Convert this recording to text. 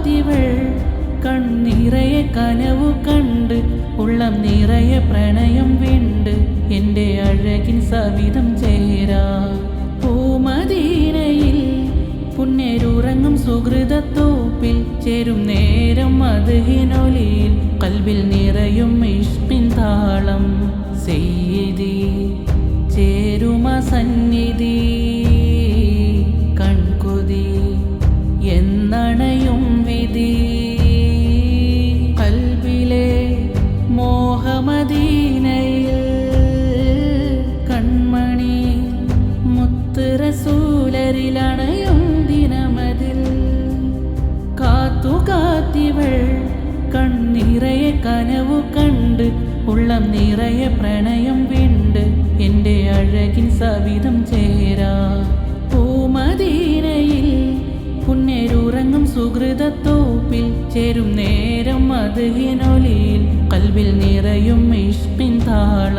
കാത്തിവൾ കണ്ണിറയെ കനവു കണ്ട് ഉള്ളം നിറയെ പ്രണയം വിണ്ട് എൻ്റെ അഴകിൻ സവിധം ചേരാ പൂമദീനയിൽ പുണ്യരുറങ്ങും സുഹൃതത്തോപ്പിൽ ചേരും നേരം മദ്ഹിനൊലിയിൽ കൽബിൽ നിറയും ഇഷ്കിൻ താളം സെയ്യിദി ചേരുമ സന്നിധി കൺകൊതി എന്നണയും വിധി കൽബിലെ മോഹമദീനയിൽ കൺമണി മുത്ത് റസൂലരിലണയും ദിനമതിൽ കാത്തു കാത്തിവൾ കണ്ണിറയെ കനവു കണ്ട് ഉള്ളം നിറയെ പ്രണയം വിണ്ട് എൻ്റെ അഴകിൻ സവിധം ചേരാ പൂമദീനയിൽ പുണ്യരുറങ്ങും സുഹൃതത്തോപ്പിൽ ചേരും നേരം മദ്ഹിനൊലിയിൽ കൽബിൽ നിറയും ഇഷ്കിൻ താളം